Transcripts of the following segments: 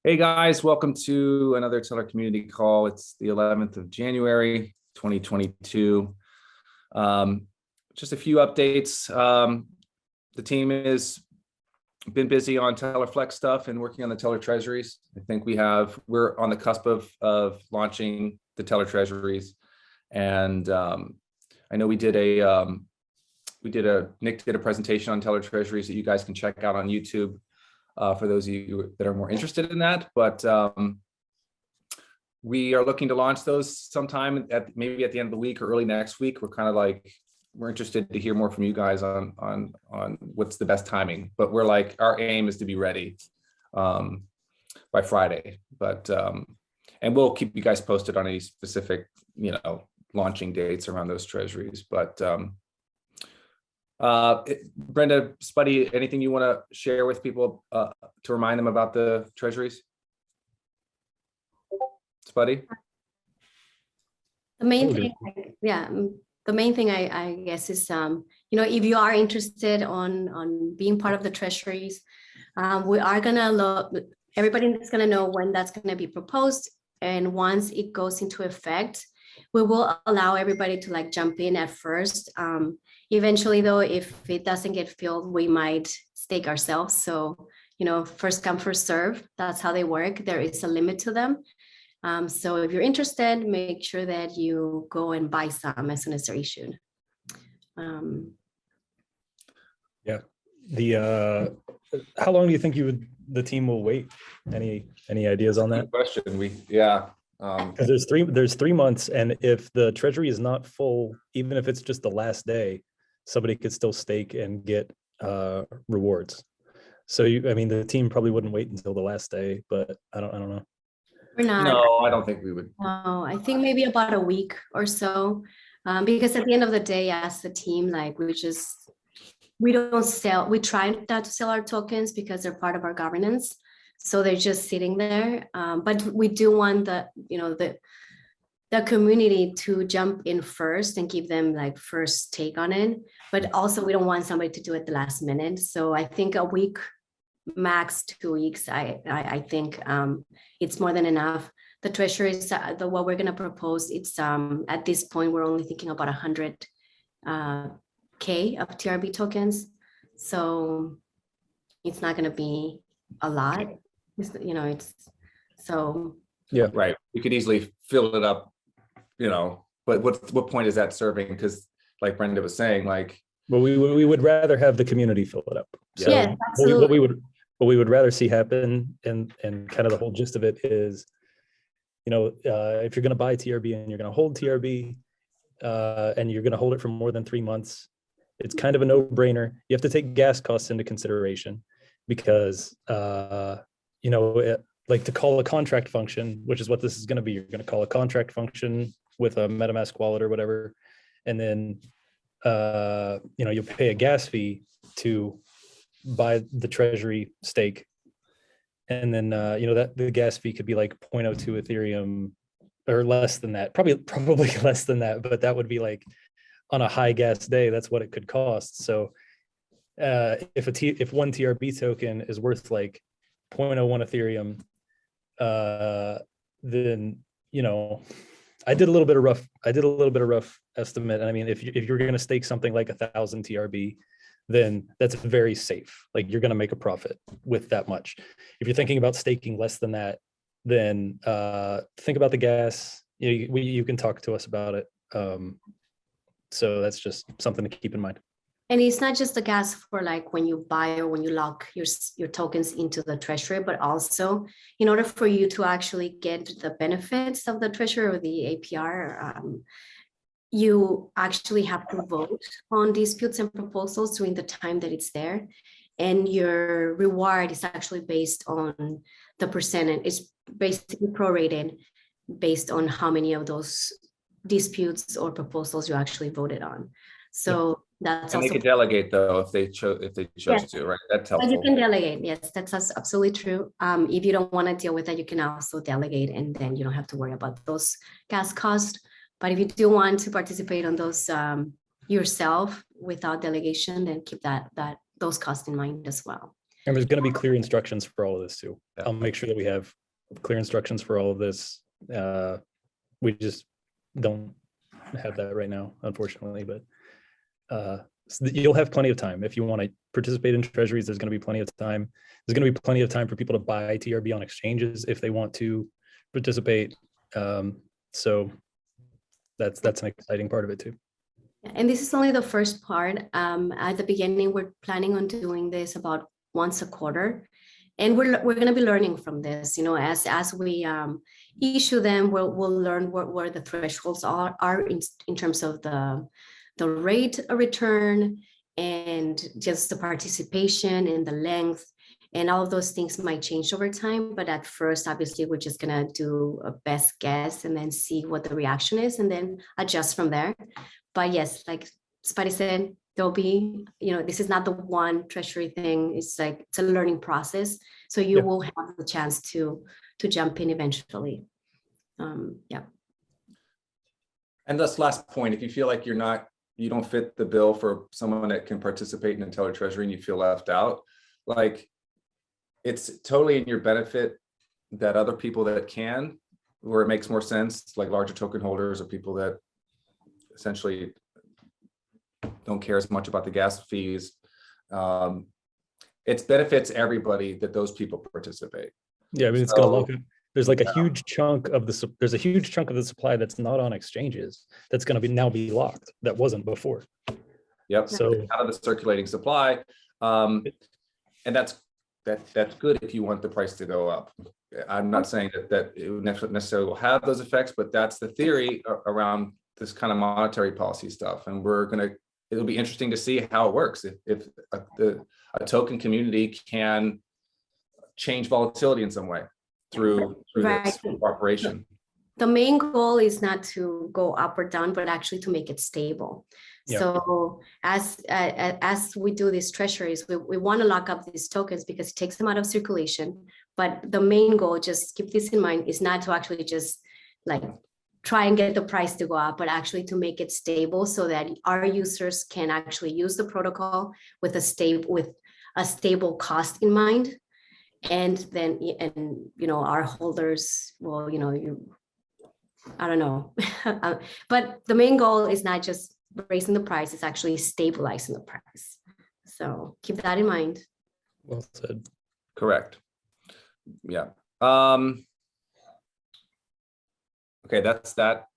Hey guys, welcome to another Tellor community call. It's the 11th of January, 2022. Just a few updates. The team has been busy on Tellor Flex stuff and working on the Tellor Treasuries. I think we're on the cusp of launching the Tellor Treasuries. And I know Nick did a presentation on Tellor Treasuries that you guys can check out on YouTube. For those of you that are more interested in that, but we are looking to launch those sometime maybe at the end of the week or early next week. We're interested to hear more from you guys on what's the best timing, but our aim is to be ready by Friday, and we'll keep you guys posted on any specific, launching dates around those treasuries. But Brenda, Spuddy, anything you want to share with people to remind them about the treasuries? Spuddy? The main thing, I guess is, if you are interested on being part of the treasuries, we are gonna everybody's gonna know when that's gonna be proposed, and once it goes into effect, we will allow everybody to jump in at first. Eventually, though, if it doesn't get filled, we might stake ourselves. So, first come, first serve. That's how they work. There is a limit to them. So if you're interested, make sure that you go and buy some as soon as they're issued. Yeah. How long do you think the team will wait? Any ideas on that? Good question. Because there's 3 months, and if the treasury is not full, even if it's just the last day, somebody could still stake and get rewards. So the team probably wouldn't wait until the last day, but I don't know. We're not. No, I don't think we would. No, I think maybe about a week or so, because at the end of the day, as the team, we don't sell. We try not to sell our tokens because they're part of our governance. So they're just sitting there. But we do want the community to jump in first and give them first take on it. But also we don't want somebody to do it the last minute. So I think a week, max 2 weeks. I think it's more than enough. The treasuries, what we're gonna propose, it's at this point we're only thinking about 100K of TRB tokens. So it's not gonna be a lot. Yeah, right. We could easily fill it up, but what point is that serving? Because like Brenda was saying, well, we would rather have the community fill it up. So yes, absolutely. What we would rather see happen, and kind of the whole gist of it is, if you're going to buy TRB and you're going to hold TRB, and you're going to hold it for more than 3 months, it's kind of a no-brainer. You have to take gas costs into consideration, because to call a contract function, which is what this is going to be. You're going to call a contract function with a MetaMask wallet or whatever, and then you'll pay a gas fee to buy the treasury stake, and then that the gas fee could be 0.02 Ethereum or less than that, probably less than that, but that would be on a high gas day, that's what it could cost. So if one TRB token is worth 0.01 Ethereum, then I did a little bit of rough estimate. And if you're going to stake something like 1,000 TRB, then that's very safe. You're going to make a profit with that much. If you're thinking about staking less than that, then think about the gas. You can talk to us about it. So that's just something to keep in mind. And it's not just the gas for when you buy or when you lock your tokens into the treasury, but also in order for you to actually get the benefits of the treasury or the APR, you actually have to vote on disputes and proposals during the time that it's there. And your reward is actually based on the percentage. It's basically prorated based on how many of those disputes or proposals you actually voted on. So that's and also. They could delegate though if they chose to, right? That's helpful. But you can delegate. Yes, that's absolutely true. If you don't want to deal with that, you can also delegate, and then you don't have to worry about those gas costs. But if you do want to participate on those yourself without delegation, then keep those costs in mind as well. And there's going to be clear instructions for all of this too. Yeah. I'll make sure that we have clear instructions for all of this. We just don't have that right now, unfortunately, but so you'll have plenty of time. If you want to participate in treasuries, there's going to be plenty of time. There's going to be plenty of time for people to buy TRB on exchanges if they want to participate. So that's an exciting part of it too. And this is only the first part. At the beginning, we're planning on doing this about once a quarter. And we're going to be learning from this, you know, as we issue them, we'll learn where the thresholds are in terms of the rate of return and just the participation and the length. And all of those things might change over time. But at first, obviously, we're just going to do a best guess and then see what the reaction is and then adjust from there. But yes, like Spotty said, there'll be, you know, this is not the one treasury thing. It's like, it's a learning process. So you will have the chance to jump in eventually. Yeah. And this last point, if you feel like you don't fit the bill for someone that can participate in a Tellor Treasury and you feel left out, like it's totally in your benefit that other people that can, where it makes more sense, like larger token holders or people that essentially don't care as much about the gas fees. It benefits everybody that those people participate. Yeah, I mean, it's going to look. There's like a huge chunk of there's a huge chunk of the supply that's not on exchanges that's going to now be locked that wasn't before. Yep. So out of the circulating supply, and that's good if you want the price to go up. I'm not saying that it would necessarily will have those effects, but that's the theory around this kind of monetary policy stuff. And it'll be interesting to see how it works if a token community can change volatility in some way through this cooperation. The main goal is not to go up or down, but actually to make it stable. Yeah. So as we do these treasuries, we want to lock up these tokens because it takes them out of circulation. But the main goal, just keep this in mind, is not to actually just like try and get the price to go up, but actually to make it stable so that our users can actually use the protocol with a stable cost in mind. And then, you know, our holders will, you know, I don't know, but the main goal is not just raising the price, it's actually stabilizing the price. So keep that in mind. Well said. Correct. Yeah. Okay, that's that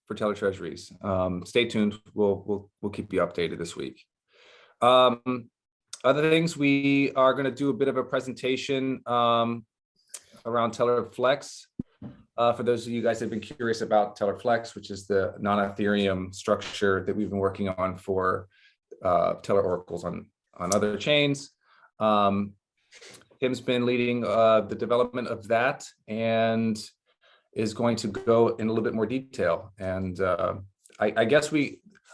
for Tellor Treasuries. Stay tuned. We'll keep you updated this week. Other things, we are going to do a bit of a presentation around Tellor Flex. For those of you guys that have been curious about Tellor Flex, which is the non-Ethereum structure that we've been working on for Tellor oracles on other chains. Tim's been leading the development of that and is going to go in a little bit more detail. And I guess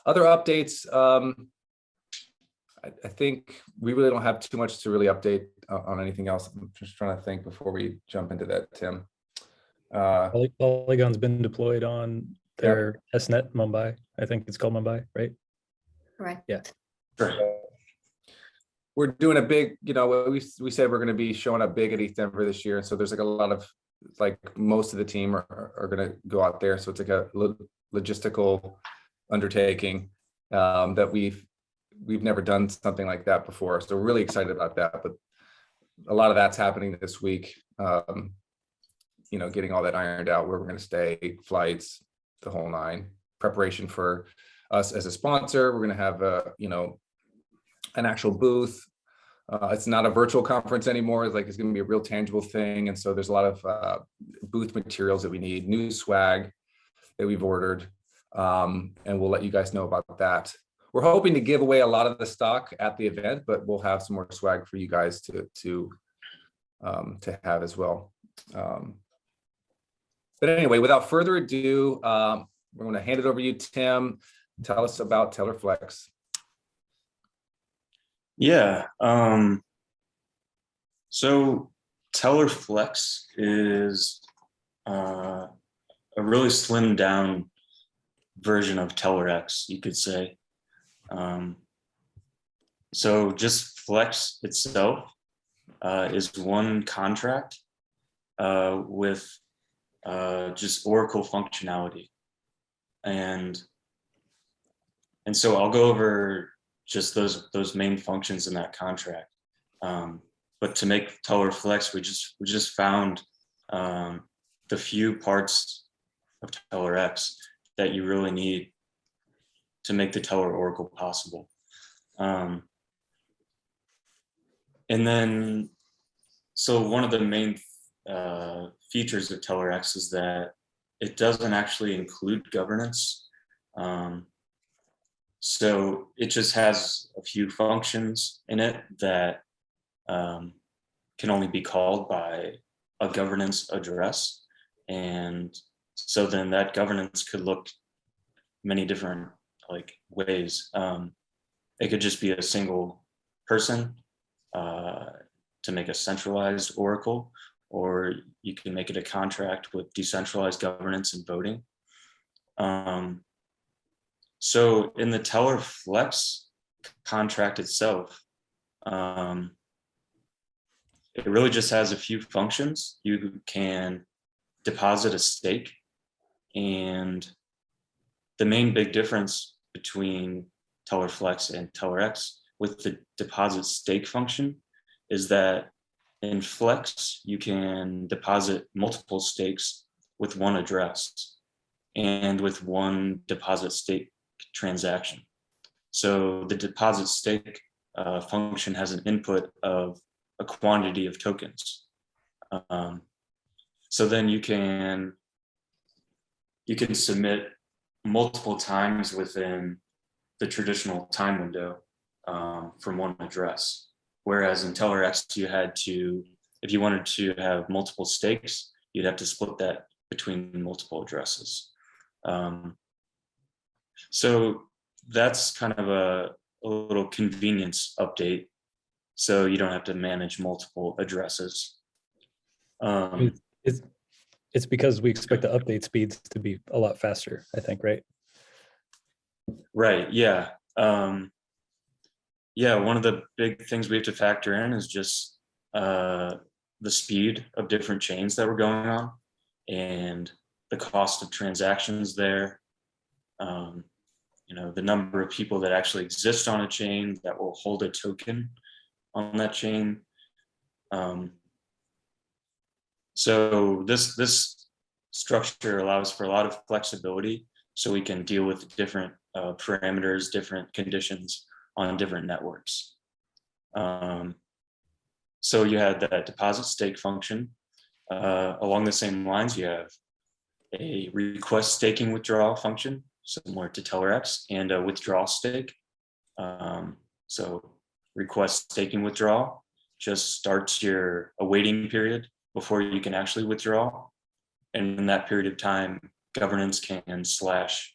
other updates, I think we really don't have too much to really update on anything else. I'm just trying to think before we jump into that, Tim. Polygon's been deployed on their SNet Mumbai. I think it's called Mumbai, right? Right. Yeah. Sure. We're doing a big, you know, we said we're going to be showing up big at ETH Denver this year. So there's like a lot of, like most of the team are going to go out there. So it's like a logistical undertaking that we've never done something like that before. So we're really excited about that. But a lot of that's happening this week. You know, getting all that ironed out, where we're going to stay, flights, the whole nine. Preparation for us as a sponsor. We're going to have an actual booth. It's not a virtual conference anymore. It's going to be a real tangible thing. And so there's a lot of booth materials that we need, new swag that we've ordered. And we'll let you guys know about that. We're hoping to give away a lot of the stock at the event, but we'll have some more swag for you guys to have as well. But anyway, without further ado, we're going to hand it over to you, Tim. Tell us about Tellor Flex. Yeah. So Tellor Flex is a really slimmed down version of Tellor X, you could say. So just Flex itself is one contract with just Oracle functionality. And so I'll go over just those main functions in that contract. But to make Tellor Flex, we just found the few parts of Tellor X that you really need to make the Tellor Oracle possible. And then, so one of the main features of Tellor X is that it doesn't actually include governance. So it just has a few functions in it that can only be called by a governance address. And so then that governance could look many different ways. It could just be a single person to make a centralized Oracle, or you can make it a contract with decentralized governance and voting. So in the Tellor Flex contract itself, it really just has a few functions. You can deposit a stake, and the main big difference between Tellor Flex and Tellor X with the deposit stake function is that in Flex, you can deposit multiple stakes with one address and with one deposit stake transaction. So the deposit stake function has an input of a quantity of tokens. So then you can submit multiple times within the traditional time window from one address. Whereas in Tellor X, you had to, if you wanted to have multiple stakes, you'd have to split that between multiple addresses. So that's kind of a little convenience update. So you don't have to manage multiple addresses. It's because we expect the update speeds to be a lot faster, I think, right? Right, yeah. Yeah, one of the big things we have to factor in is just the speed of different chains that were going on and the cost of transactions there. The number of people that actually exist on a chain that will hold a token on that chain. So this structure allows for a lot of flexibility, so we can deal with different parameters, different conditions on different networks. So you had that deposit stake function. Along the same lines, you have a request staking withdrawal function, similar to Tellor X, and a withdrawal stake. So request staking withdrawal just starts your awaiting period before you can actually withdraw. And in that period of time, governance can slash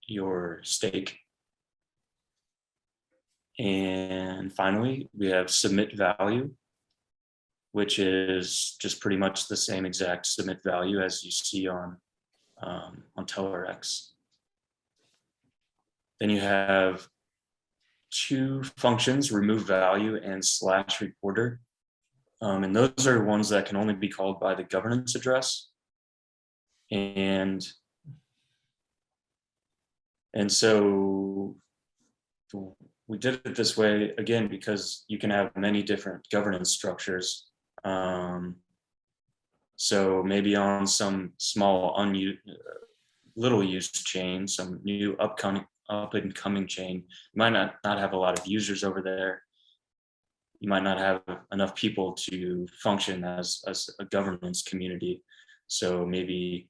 your stake. And finally, we have submit value, which is just pretty much the same exact submit value as you see on Tellor X. Then you have two functions, remove value and slash reporter. And those are ones that can only be called by the governance address. And so we did it this way, again, because you can have many different governance structures. So maybe on some small, little used chain, some new up and coming chain, you might not have a lot of users over there. You might not have enough people to function as a governance community. So maybe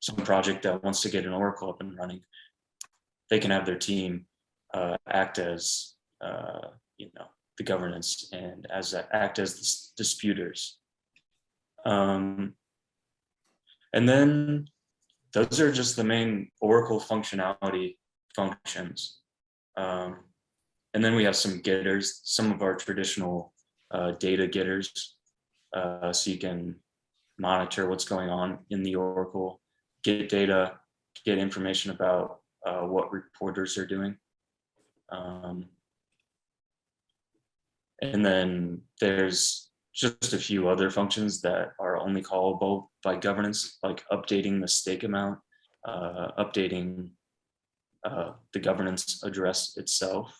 some project that wants to get an Oracle up and running, they can have their team act as the governance and act as the disputers. And then those are just the main Oracle functionality functions. And then we have some getters, some of our traditional data getters. So you can monitor what's going on in the Oracle, get data, get information about what reporters are doing. And then there's just a few other functions that are only callable by governance, like updating the stake amount, updating the governance address itself.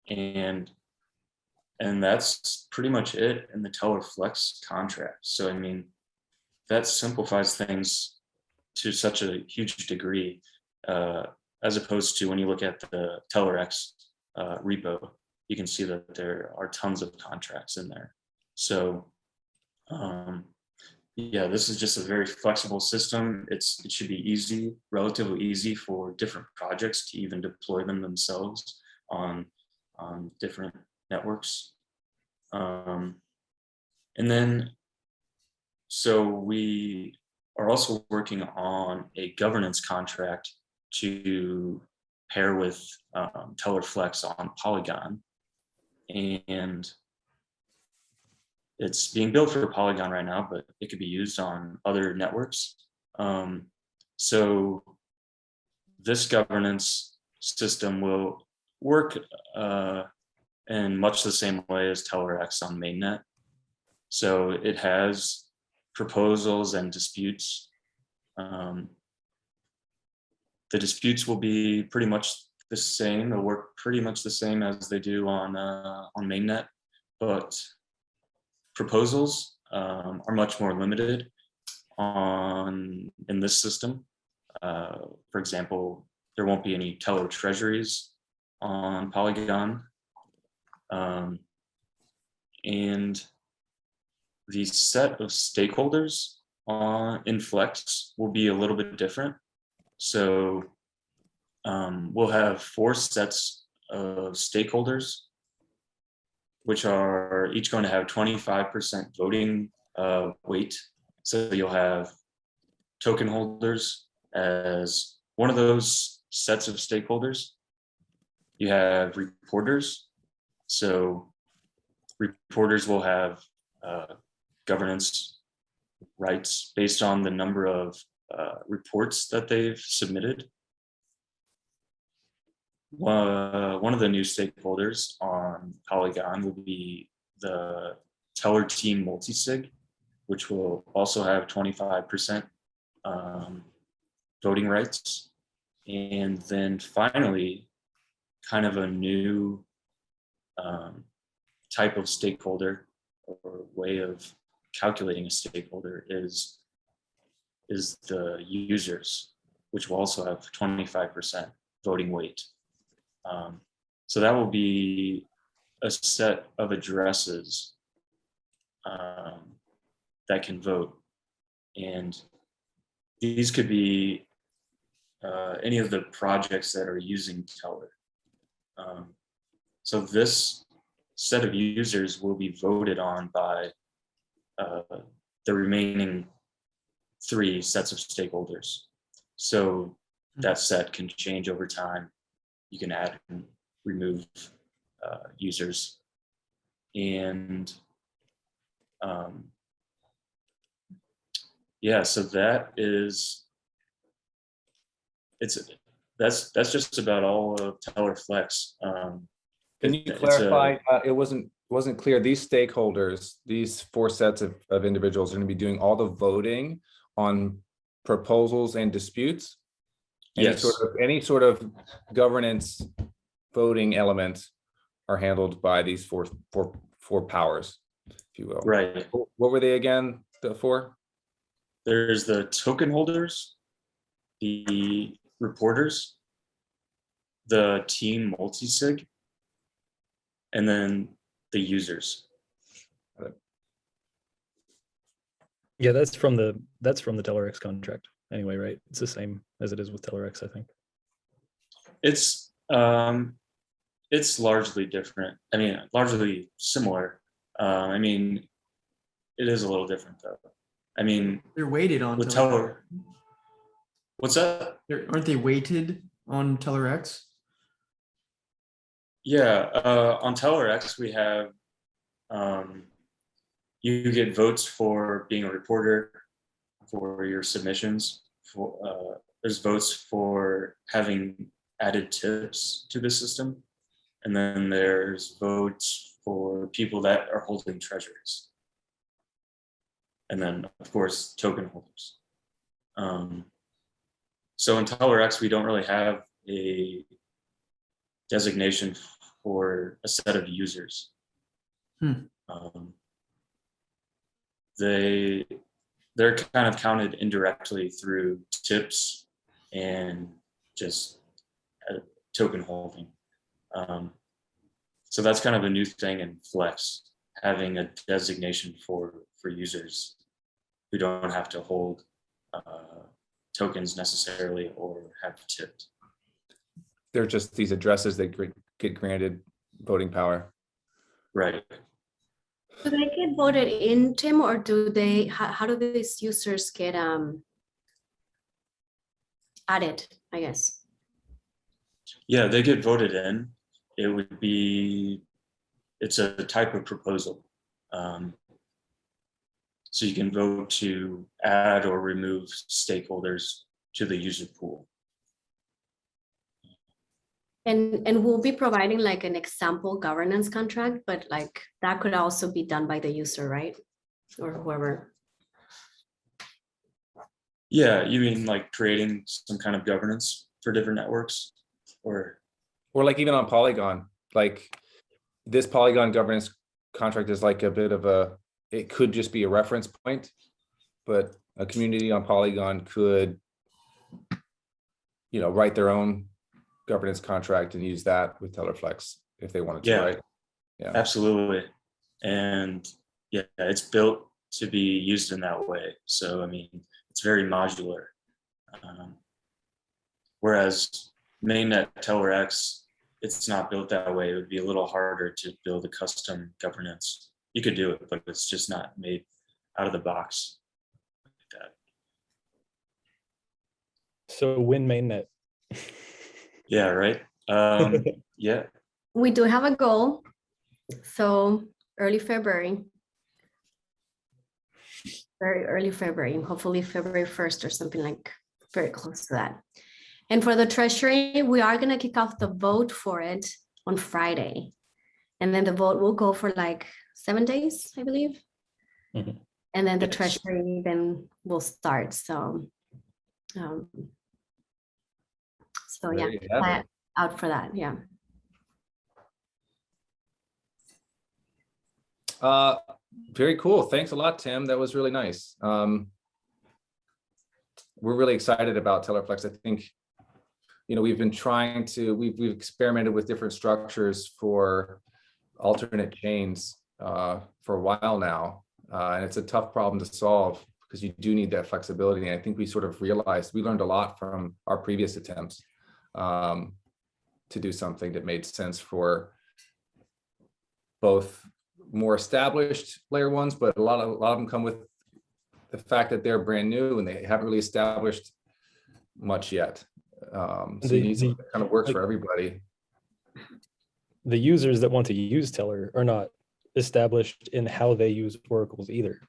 And that's pretty much it in the Tellor Flex contract. So, I mean, that simplifies things to such a huge degree, as opposed to when you look at the Tellor X repo, you can see that there are tons of contracts in there. So, yeah, this is just a very flexible system. It should be easy, relatively easy for different projects to even deploy them themselves on different networks. And then, so we are also working on a governance contract to pair with Tellor Flex on Polygon. And it's being built for Polygon right now, but it could be used on other networks. So this governance system will work in much the same way as Tellor X on mainnet. So it has proposals and disputes. The disputes will be pretty much the same. They'll work pretty much the same as they do on mainnet, but proposals are much more limited in this system. For example, there won't be any Tellor Treasuries on Polygon. And the set of stakeholders in Flex will be a little bit different. So we'll have 4 sets of stakeholders, which are each going to have 25% voting weight. So you'll have token holders as one of those sets of stakeholders. You have reporters. So reporters will have governance rights based on the number of reports that they've submitted. One of the new stakeholders on Polygon will be the Tellor team multisig, which will also have 25% voting rights. And then finally, kind of a new type of stakeholder or way of calculating a stakeholder is the users, which will also have 25% voting weight. So that will be a set of addresses that can vote. And these could be any of the projects that are using Tellor. So this set of users will be voted on by the remaining 3 sets of stakeholders. So that set can change over time. You can add and remove users. And yeah, so that's just about all of Tellor Flex. Can you clarify? It wasn't clear. These stakeholders, these 4 sets of individuals, are going to be doing all the voting on proposals and disputes. Yes. Any sort of governance voting elements are handled by these four powers, if you will. Right. What were they again? The 4? There's the token holders, the reporters, the team multisig, and then the users. Yeah, that's from the Tellor X contract anyway, right? It's the same as it is with Tellor X, I think. It's largely different. I mean, largely similar. I mean, it is a little different though. I mean, they're weighted on with Tellor. What's that? Aren't they weighted on Tellor X? Yeah, on Tellor X we have you get votes for being a reporter, for your submissions. There's votes for having added tips to the system, And then there's votes for people that are holding treasuries. And then, of course, token holders. So in Tellor X, we don't really have a designation for a set of users. They're kind of counted indirectly through tips and just token holding. So that's kind of a new thing in Flex, having a designation for users who don't have to hold tokens necessarily or have tipped. They're just these addresses that get granted voting power. Right. Do they get voted in, Tim, or do they, how do these users get added, I guess? Yeah, they get voted in. It would be, it's a type of proposal. So you can vote to add or remove stakeholders to the user pool. And we'll be providing like an example governance contract, but like that could also be done by the user, right? Or whoever. Yeah, you mean like creating some kind of governance for different networks, or Like even on Polygon, like this Polygon governance contract is like a bit of a, it could just be a reference point, but a community on Polygon could, write their own governance contract and use that with Tellor Flex if they wanted to, Yeah. right? Yeah, absolutely. And yeah, it's built to be used in that way. So, I mean, it's very modular. Whereas mainnet Tellor X, it's not built that way. It would be a little harder to build a custom governance. You could do it, but it's just not made out of the box like that. So when mainnet? Yeah, right. Yeah, We do have a goal. So early February. Very early February, hopefully February 1st or something like very close to that. And for the treasury, we are going to kick off the vote for it on Friday. And then the vote will go for like 7 days, I believe. Mhm. And then the Yes. treasury then will start. So There yeah, you have it. plan out for that. Yeah. Very cool. Thanks a lot, Tim. That was really nice. We're really excited about Tellor Flex. I think, we've been trying to, we've experimented with different structures for alternate chains for a while now. And it's a tough problem to solve because you do need that flexibility. And I think we sort of realized, we learned a lot from our previous attempts to do something that made sense for both more established layer ones, but a lot of them come with the fact that they're brand new and they haven't really established much yet. So you need something that kind of works for everybody. The users that want to use Tellor are not established in how they use oracles either.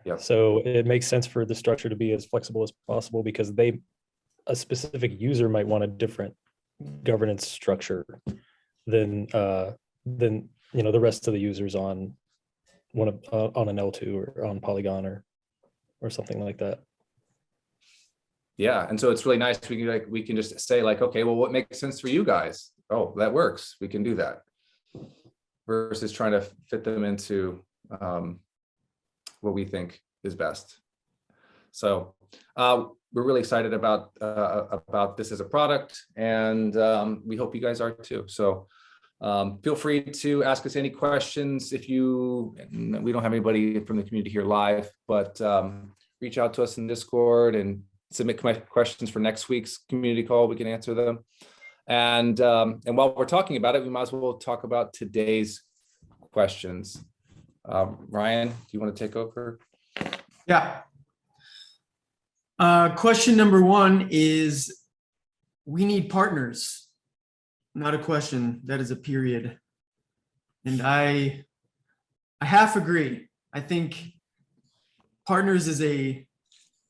Yeah. So it makes sense for the structure to be as flexible as possible because a specific user might want a different governance structure than the rest of the users on on an L2 or on Polygon or something like that. Yeah, and so it's really nice. We can just say like, okay, well, what makes sense for you guys? Oh, that works. We can do that. Versus trying to fit them into what we think is best. So we're really excited about this as a product, and we hope you guys are too. So feel free to ask us any questions if we don't have anybody from the community here live, but reach out to us in Discord and submit questions for next week's community call. We can answer them. And while we're talking about it, we might as well talk about today's questions. Ryan, do you want to take over? Yeah. Question number 1 is, we need partners. Not a question, that is a period. And I half agree. I think partners is a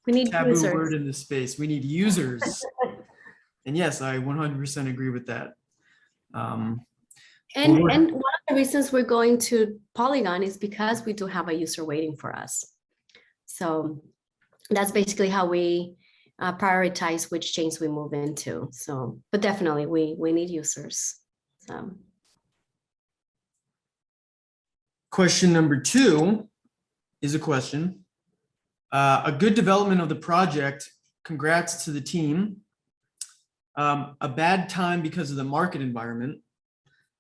We need taboo users. word in this space. We need users. And yes, I 100% agree with that. And Well, one of the reasons we're going to Polygon is because we do have a user waiting for us. So that's basically how we prioritize which chains we move into. So, but definitely we need users. So. question number 2 is a question. A good development of the project. Congrats to the team. A bad time because of the market environment.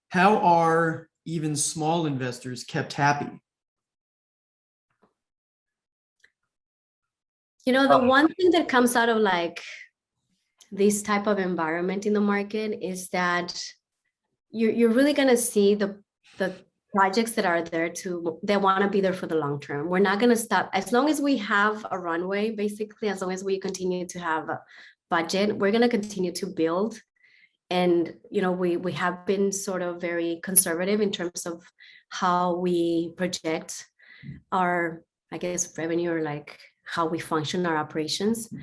How are even small investors kept happy? You know, the one thing that comes out of like this type of environment in the market is that you're really going to see the projects that are there they want to be there for the long term. We're not going to stop as long as we have a runway, basically, as long as we continue to have a budget, we're going to continue to build. And, you know, we have been sort of very conservative in terms of how we project our, I guess, revenue, or like how we function our operations.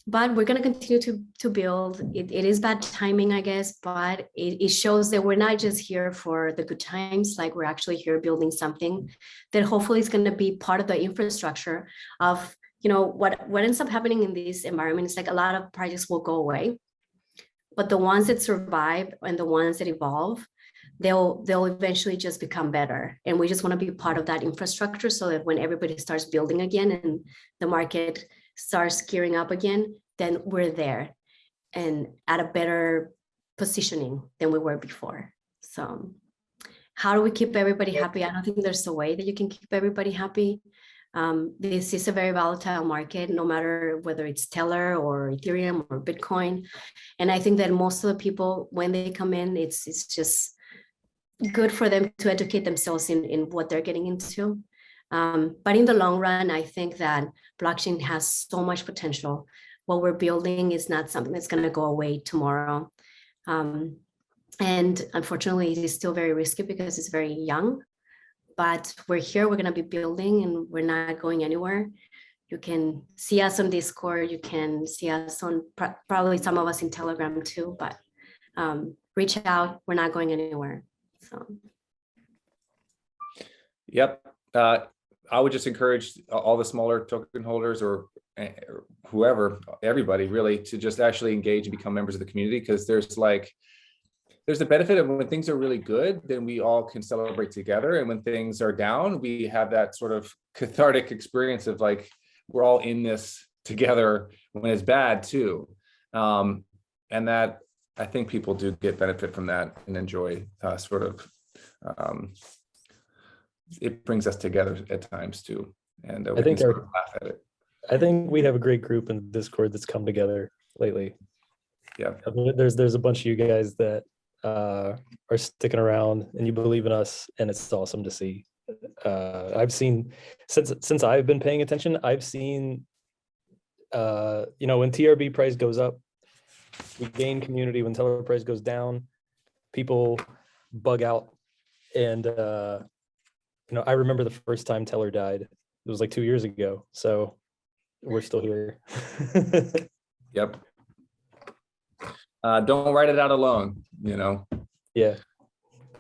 But we're going to continue to build. It is bad timing, I guess, but it shows that we're not just here for the good times. Like, we're actually here building something that hopefully is going to be part of the infrastructure of, you know, what ends up happening in this environment is like a lot of projects will go away, but the ones that survive and the ones that evolve, they'll eventually just become better. And we just want to be part of that infrastructure so that when everybody starts building again and the market starts gearing up again, then we're there and at a better positioning than we were before. So how do we keep everybody happy? I don't think there's a way that you can keep everybody happy. This is a very volatile market, no matter whether it's Tellor or Ethereum or Bitcoin. And I think that most of the people, when they come in, it's just good for them to educate themselves in what they're getting into. But in the long run, I think that blockchain has so much potential. What we're building is not something that's going to go away tomorrow. And unfortunately, it is still very risky because it's very young. But we're here, we're going to be building, and we're not going anywhere. You can see us on Discord. You can see us on probably some of us in Telegram too, but reach out. We're not going anywhere. So. Yep. I would just encourage all the smaller token holders or whoever, everybody really, to just actually engage and become members of the community, because there's the benefit of when things are really good, then we all can celebrate together. And when things are down, we have that sort of cathartic experience of like, we're all in this together when it's bad too. And that, I think people do get benefit from that and enjoy it brings us together at times too. And we can sort of laugh at it. I think we have a great group in Discord that's come together lately. Yeah. There's a bunch of you guys that are sticking around and you believe in us, and it's awesome to see. I've seen since I've been paying attention, I've seen you know, when TRB price goes up, we gain community. When Tellor price goes down, people bug out. And you know, I remember the first time Tellor died. It was like 2 years ago. So we're still here. Yep. Don't write it out alone, you know? Yeah.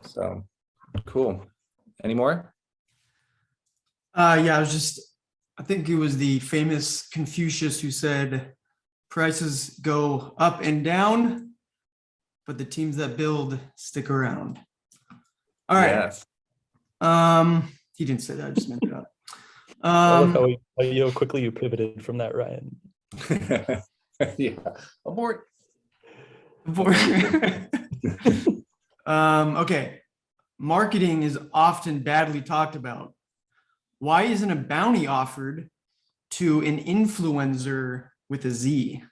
So cool. Any more? Yeah, I think it was the famous Confucius who said, prices go up and down, but the teams that build stick around. All right. Yes. He didn't say that, I just meant it up. I love how quickly you pivoted from that, Ryan. Yeah. Abort. Okay. Marketing is often badly talked about. Why isn't a bounty offered to an influencer with a Z?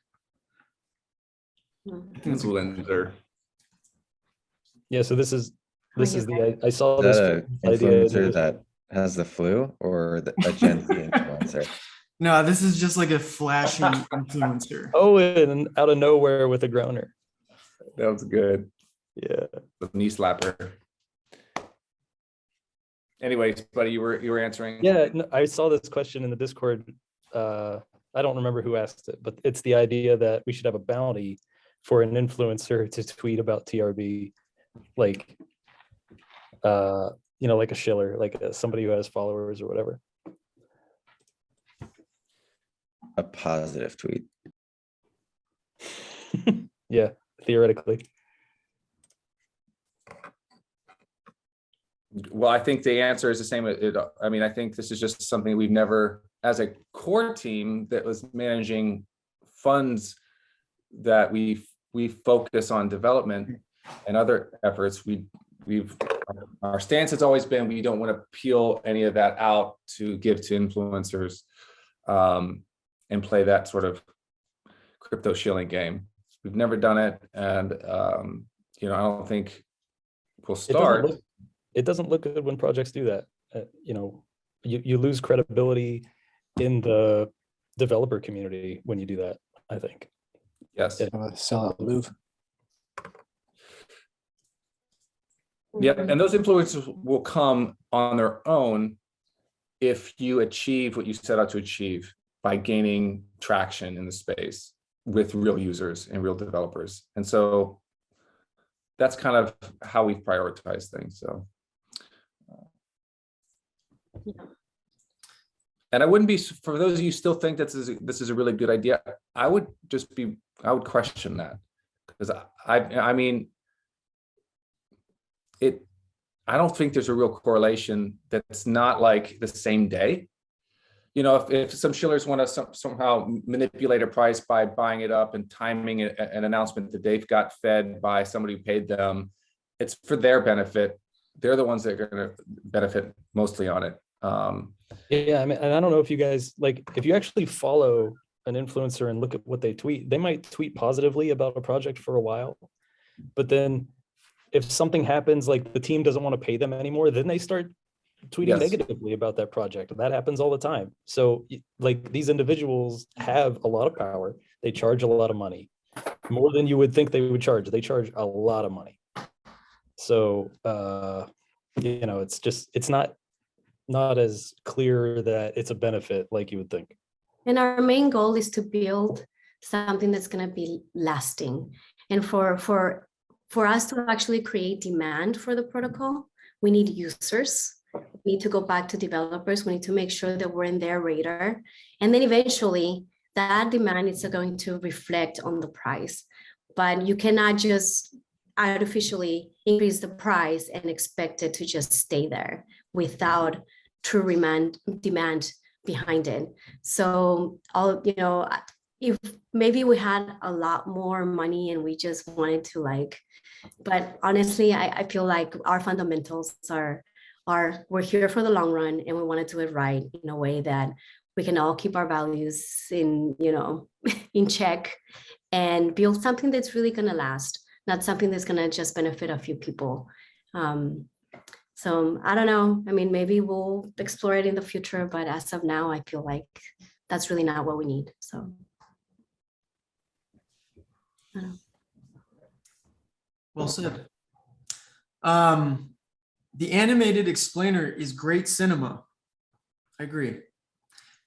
Influencer. Yeah, so this is Okay. the I saw Is this that an idea. influencer that has the flu, or a Gen Z influencer? No, this is just like a flashing influencer. Oh, and out of nowhere with a groaner. That was good. Yeah. The knee slapper. Anyways, buddy, you were answering. Yeah, no, I saw this question in the Discord. I don't remember who asked it, but it's the idea that we should have a bounty for an influencer to tweet about TRB. like, you know, like a shiller, like somebody who has followers or whatever. A positive tweet. Yeah, theoretically. Well, I think the answer is the same. I mean, I think this is just something we've never, as a core team that was managing funds that we focus on development and other efforts. Our stance has always been, we don't want to peel any of that out to give to influencers and play that sort of crypto shilling game. We've never done it. And, you know, I don't think we'll start. It doesn't look good when projects do that. You know, you lose credibility in the developer community when you do that, I think. Yes. Sellout move. Yep, and those influences will come on their own if you achieve what you set out to achieve by gaining traction in the space with real users and real developers. And so that's kind of how we prioritize things. So, and I wouldn't be, for those of you who still think that this is a really good idea, I would question that, because I mean, I don't think there's a real correlation that's not like the same day. You know, if some shillers want to somehow manipulate a price by buying it up and timing an announcement that they've got fed by somebody who paid them, it's for their benefit. They're the ones that are going to benefit mostly on it. Yeah, I mean, and I don't know if you guys, like, if you actually follow an influencer and look at what they tweet, they might tweet positively about a project for a while, but then if something happens, like the team doesn't want to pay them anymore, then they start tweeting Yes. negatively about that project. That happens all the time. So like, these individuals have a lot of power. They charge a lot of money, more than you would think they would charge. They charge a lot of money. So, you know, it's not as clear that it's a benefit like you would think. And our main goal is to build something that's going to be lasting. And for us to actually create demand for the protocol, we need users. We need to go back to developers. We need to make sure that we're in their radar. And then eventually that demand is going to reflect on the price. But you cannot just artificially increase the price and expect it to just stay there without true demand behind it. So if maybe we had a lot more money and we just wanted to but honestly, I feel like our fundamentals are we're here for the long run, and we want to do it right in a way that we can all keep our values in check and build something that's really going to last, not something that's going to just benefit a few people. So I don't know. I mean, maybe we'll explore it in the future, but as of now, I feel like that's really not what we need. So. I don't know. Well said. The animated explainer is great cinema. I agree.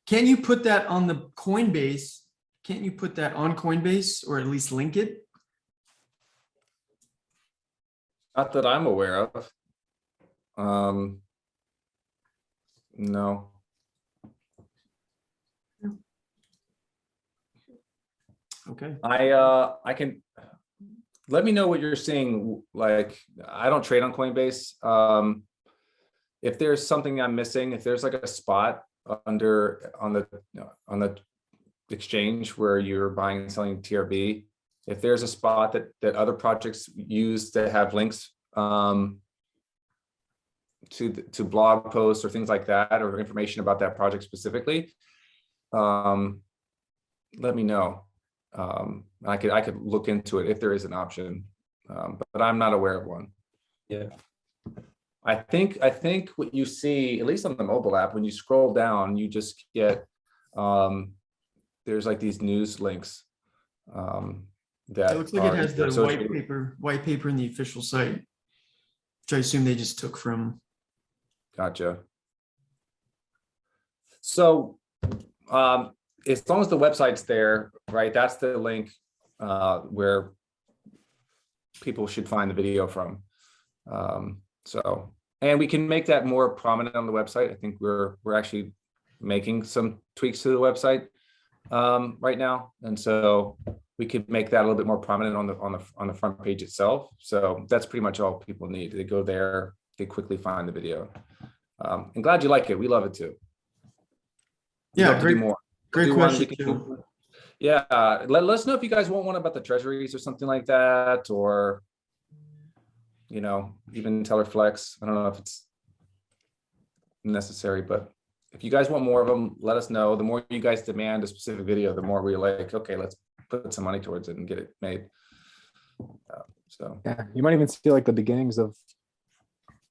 Can you put that on the Coinbase? Can't you put that on Coinbase, or at least link it? Not that I'm aware of. No. Okay. I can, let me know what you're seeing. Like, I don't trade on Coinbase. If there's something I'm missing, if there's like a spot on the exchange where you're buying and selling TRB, if there's a spot that other projects use that have links to blog posts or things like that, or information about that project specifically, let me know. I could look into it if there is an option, but I'm not aware of one. Yeah. I think what you see, at least on the mobile app, when you scroll down, you just get there's like these news links that It looks like it has the associated. white paper in the official site, which I assume they just took from. Gotcha. So as long as the website's there, right, that's the link where people should find the video from. So, and we can make that more prominent on the website. I think we're actually making some tweaks to the website right now, and so we could make that a little bit more prominent on the front page itself. So that's pretty much all people need. They go there, they quickly find the video. I'm glad you like it. We love it too. We'd Yeah, love to do more. great Do one, we question can too. do- Yeah, let us know if you guys want one about the treasuries or something like that, or even Tellor Flex. I don't know if it's necessary, but if you guys want more of them, let us know. The more you guys demand a specific video, the more we're like, okay, let's put some money towards it and get it made. So Yeah, you might even see like the beginnings of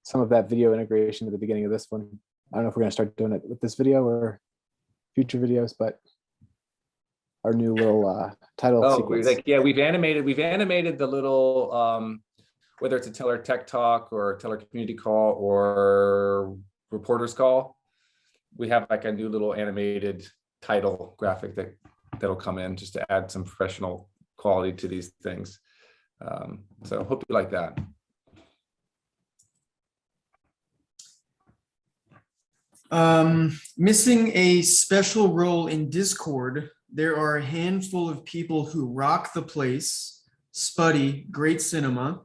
some of that video integration at the beginning of this one. I don't know if we're gonna start doing it with this video or future videos, but our new little title sequence. we've animated the little whether it's a Tellor Tech Talk or a Tellor Community Call or Reporters Call, we have like a new little animated title graphic that'll come in just to add some professional quality to these things. So hope you like that. Missing a special role in Discord. There are a handful of people who rock the place, Spuddy, great cinema,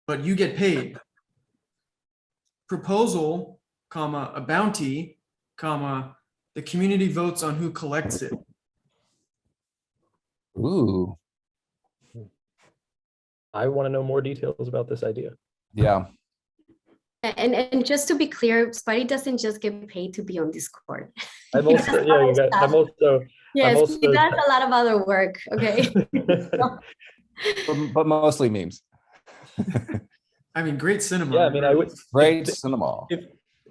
but you get paid. Proposal, comma, a bounty, comma, the community votes on who collects it. Ooh, I want to know more details about this idea. yeah. And just to be clear, Spidey doesn't just get paid to be on Discord. I'm also, yeah, you got, I'm also, Yes, also- he does a lot of other work, okay? But mostly memes. I mean, great cinema. yeah, I mean, I would, Great cinema.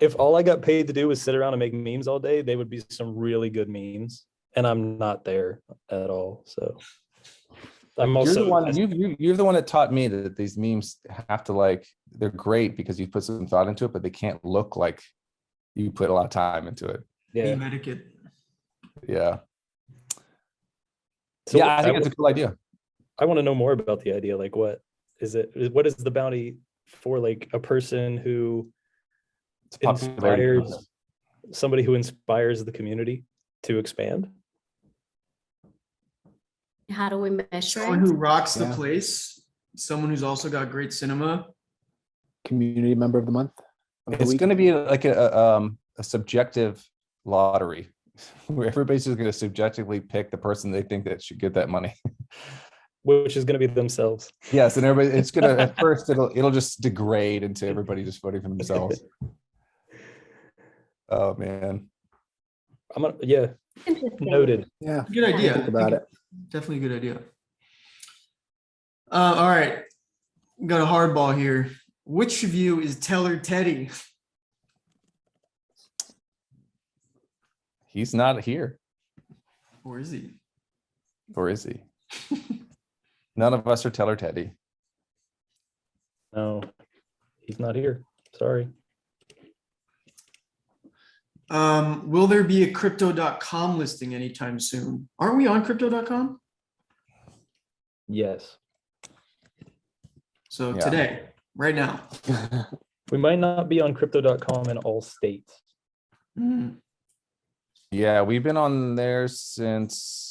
if all I got paid to do was sit around and make memes all day, they would be some really good memes. And I'm not there at all. So I'm also You're the one. You're the one that taught me that these memes have to they're great because you put some thought into it, but they can't look like you put a lot of time into it. yeah. Meme etiquette. Yeah. So Yeah, I think it's a cool idea. I want to know more about the idea. Like, what is it? What is the bounty for? Like a person who It's popularity. inspires somebody who inspires the community to expand. How do we measure Someone it? who rocks the Yeah. place, someone who's also got great cinema. Community member of the month. Of the It's week. going to be like a subjective lottery where everybody's just going to subjectively pick the person they think that should get that money. Which is going to be themselves. Yes, and everybody, it's going to at first it'll just degrade into everybody just voting for themselves. Oh man. Yeah, Interesting. noted. Yeah, Good idea. think about it. Definitely a good idea. All right, got a hardball here. Which of you is Tellor Teddy? He's not here, Or is he? or is he? None of us are Tellor Teddy. No, he's not here. Sorry. Will there be a crypto.com listing anytime soon? Aren't we on crypto.com? Yes. So Yeah. today, right now. We might not be on crypto.com in all states. Hmm. Yeah, we've been on there since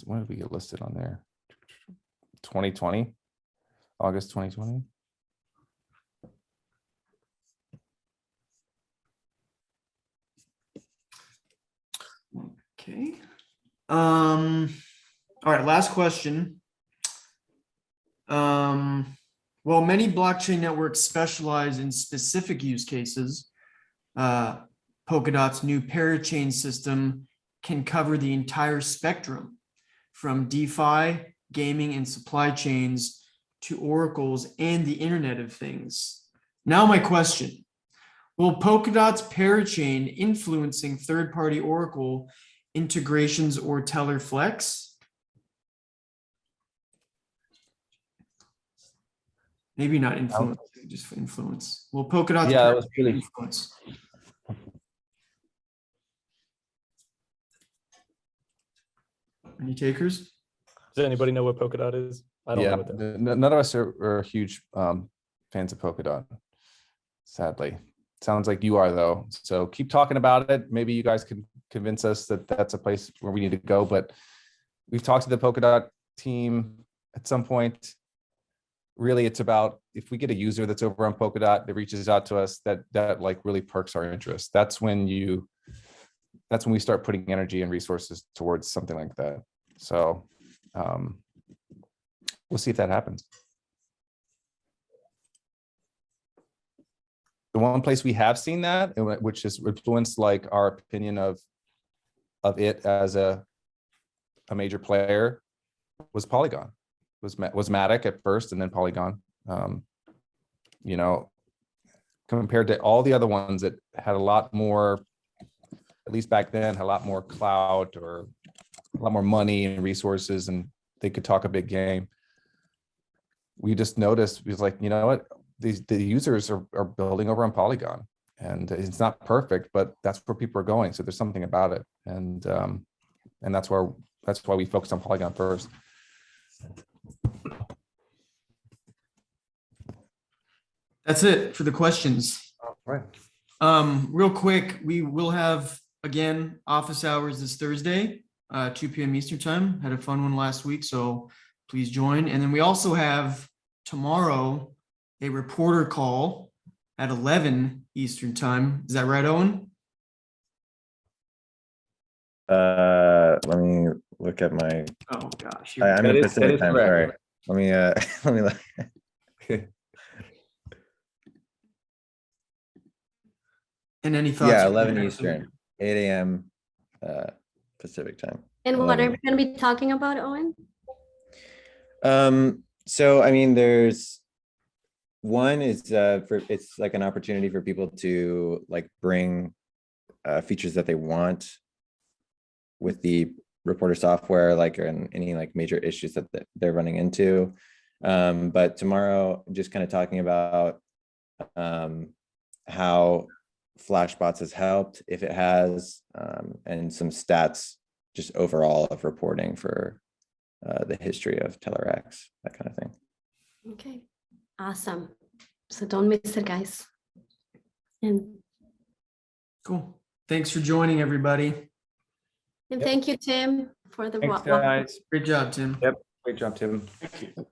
when did we get listed on there? 2020, August 2020. Okay. All right, last question. While many blockchain networks specialize in specific use cases, Polkadot's new parachain system can cover the entire spectrum from DeFi, gaming and supply chains to oracles and the Internet of Things. Now my question, will Polkadot's parachain influencing third-party oracle integrations or Tellor Flex? Maybe not influence, just influence. Well, Polkadot's Yeah, that was parachain really- influence. Any takers? Does anybody know what Polkadot is? I don't Yeah, know. What none of us are huge fans of Polkadot, sadly. Sounds like you are though. So keep talking about it. Maybe you guys can convince us that that's a place where we need to go. But we've talked to the Polkadot team at some point. Really, it's about if we get a user that's over on Polkadot that reaches out to us, that like really perks our interest. That's when we start putting energy and resources towards something like that. So we'll see if that happens. The one place we have seen that, which has influenced like our opinion of it as a major player, was Polygon. Was Matic at first, and then Polygon. You know, compared to all the other ones that had a lot more, at least back then, had a lot more clout or a lot more money and resources, and they could talk a big game. We just noticed, we was like, you know what, the users are building over on Polygon, and it's not perfect, but that's where people are going. So there's something about it, and that's why we focused on Polygon first. That's it for the questions. All right. Real quick, we will have again office hours this Thursday, 2 p.m. Eastern time. Had a fun one last week, so please join. And then we also have tomorrow a reporter call at 11 Eastern time. Is that right, Owen? Let me look at my. Oh gosh. I'm That in is Pacific time. correct. Sorry. Let me let me look. And any thoughts? Yeah, you 11 have? Eastern, 8 a.m. Pacific time. And what are 11. we going to be talking about, Owen? So I mean, there's one is it's like an opportunity for people to like bring features that they want with the reporter software, like and any like major issues that they're running into. But tomorrow, just kind of talking about how Flashbots has helped, if it has, and some stats just overall of reporting for the history of Tellor X, that kind of thing. Okay, awesome. So don't miss it, guys. And Cool. Thanks for joining, everybody. thank you, Tim, for the Thanks, walk. guys. Great job, Tim. Yep. Great job, Tim. Thank you.